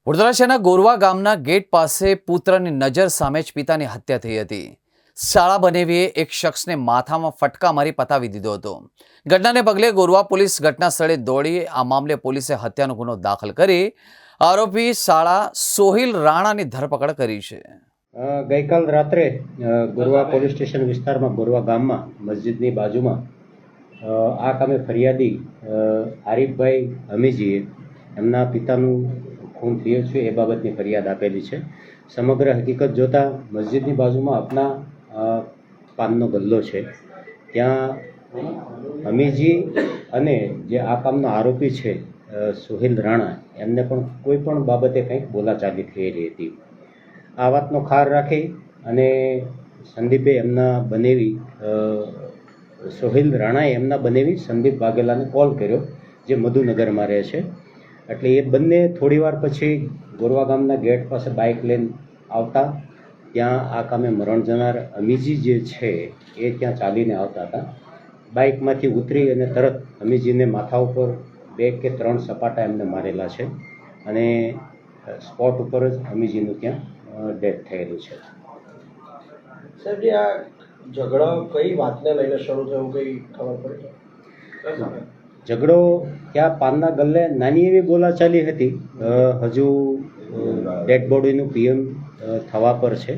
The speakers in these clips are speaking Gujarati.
વડોદરા શહેરના ગોરવા ગામના ગેટ પાસે પુત્રની નજર સામે જ પિતાની હત્યા થઈ હતી। શાળા બનેવીએ એક શખ્સને માથામાં ફટકા મારી પતાવી દીધો હતો। ઘટનાને પગલે ગોરવા પોલીસ ઘટના સ્થળે દોડી આ મામલે પોલીસે હત્યાનો ગુનો દાખલ કરી આરોપી શાળા સોહિલ રાણાની ધરપકડ કરી છે। ગઈકાલ રાત્રે ગોરવા પોલીસ સ્ટેશન વિસ્તારમાં ગોરવા ગામમાં મસ્જિદની બાજુમાં આ કામે ફરિયાદી આરીફભાઈ હમીજીએ એમના પિતાનું ખૂન થયો છે એ બાબતની ફરિયાદ આપેલી છે। સમગ્ર હકીકત જોતાં મસ્જિદની બાજુમાં આપના પાનનો ગલ્લો છે, ત્યાં હમીજી અને જે આ કામનો આરોપી છે સોહિલ રાણા એમને પણ કોઈ પણ બાબતે કંઈક બોલાચાલી થયેલી હતી। આ વાતનો ખાર રાખી અને સંદીપે એમના બનેવી સોહિલ રાણાએ એમના બનેવી સંદીપ વાઘેલાને કોલ કર્યો, જે મધુનગરમાં રહે છે। એટલે એ બંને થોડીવાર પછી ગોરવા ગામના ગેટ પાસે બાઇક લઈને આવતા ત્યાં આ કામે મરણ જનાર અમીજી જે છે એ ત્યાં ચાલીને આવતા હતા। બાઇકમાંથી ઉતરી અને તરત અમીજીને માથા ઉપર 2 કે 3 સપાટા એમને મારેલા છે અને સ્પોટ ઉપર જ અમીજીનું ત્યાં ડેથ થયેલું છે। સાહેબજી, આ ઝઘડો કઈ વાતને લઈને શરૂ થયો, કઈ ખબર પડી? ઝઘડો ત્યાં પાનના ગલ્લે નાની એવી બોલાચાલી હતી। હજુ ડેડ બોડીનું પીએમ થવા પર છે,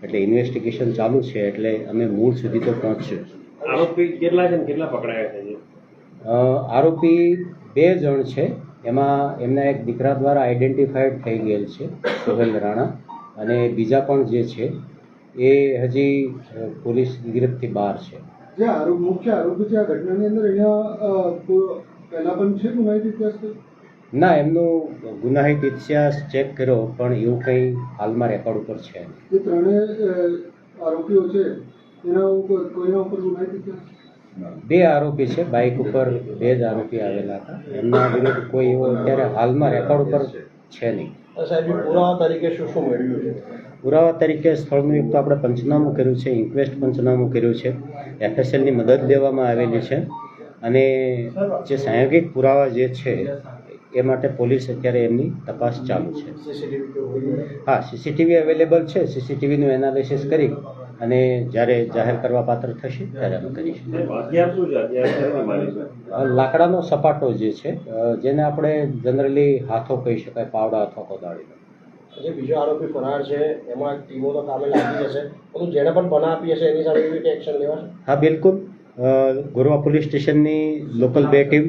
એટલે ઇન્વેસ્ટિગેશન ચાલુ છે, એટલે અમે મૂળ સુધી તો પહોંચશું। આરોપી કેટલા છે, કેટલા પકડાયા છે? આરોપી 2 જણ છે, એમાં એમના એક દીકરા દ્વારા આઈડેન્ટિફાઈડ થઈ ગયેલ છે સોહેલ રાણા, અને બીજા પણ જે છે એ હજી પોલીસ ગિરફથી બહાર છે। જે મુખ્ય આરોપી છે આ ઘટનાની અંદર અહીંયા પહેલા પણ છે ગુનાહિત ઇતિહાસ? ના, એમનો ગુનાહિત ઇતિહાસ ચેક કર્યો પણ એવું કંઈ હાલમાં રેકોર્ડ ઉપર છે। જે ત્રણેય આરોપીઓ છે એના ઉપર કોઈના ઉપર ગુનાહિત ઇતિહાસ? 2 આરોપી છે, બાઇક ઉપર 2 જ આરોપી આવેલા હતા, એમના વિરુદ્ધ કોઈ એવો અત્યારે હાલમાં રેકોર્ડ ઉપર છે નહીં। સાહેબ, પુરાવા તરીકે શું શું મેળવ્યું છે? પુરાવા તરીકે સ્થળનું એક તો આપણે પંચનામું કર્યું છે, ઇન્ક્વેસ્ટ પંચનામું કર્યું છે, FSLની મદદ લેવામાં આવેલી છે, અને જે સાંયોગિક પુરાવા જે છે એ માટે પોલીસ અત્યારે એમની તપાસ ચાલુ છે। હા, સીસીટીવી અવેલેબલ છે, સીસીટીવીનું એનાલિસિસ કરી અને જ્યારે જાહેર કરવા પાત્ર થશે ત્યારે અમે કરીશું। લાકડાનો સપાટો જે છે, જેને આપણે જનરલી હાથો કહી શકાય, પાવડા અથવા કોદાળીનો। જે બીજો આરોપી ફરાર છે એમાં ટીમો તો કામે લાગી જશે, પરંતુ જેને પણ પનાહ આપી હશે એની સામે કેવી એક્શન લેવાશે? હા, બિલકુલ। ગોરવા પોલીસ સ્ટેશનની લોકલ 2 ટીમ,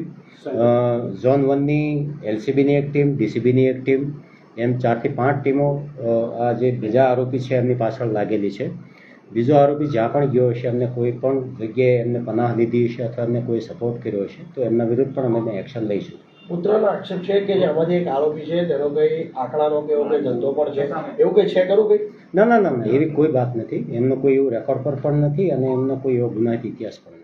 ઝોન 1ની LCBની એક ટીમ, DCBની એક ટીમ, એમ 4 થી 5 ટીમો આ જે બીજા આરોપી છે એમની પાછળ લાગેલી છે। બીજો આરોપી જ્યાં પણ ગયો હશે, એમને કોઈ પણ જગ્યાએ એમને પનાહ લીધી હશે અથવા એમને કોઈ સપોર્ટ કર્યો હશે તો એમના વિરુદ્ધ પણ અમે એક્શન લઈશું। પુત્રનો આક્ષેપ છે કે જે આમાંથી એક આરોપી છે તેનો કઈ આંકડાનો કે એવો કઈ ધંધો પણ છે, એવું કઈ છે ખરું? કઈ ના, એવી કોઈ વાત નથી, એમનો કોઈ એવું રેકોર્ડ પર પણ નથી અને એમનો કોઈ એવો ગુનાહિત ઇતિહાસ પણ નથી।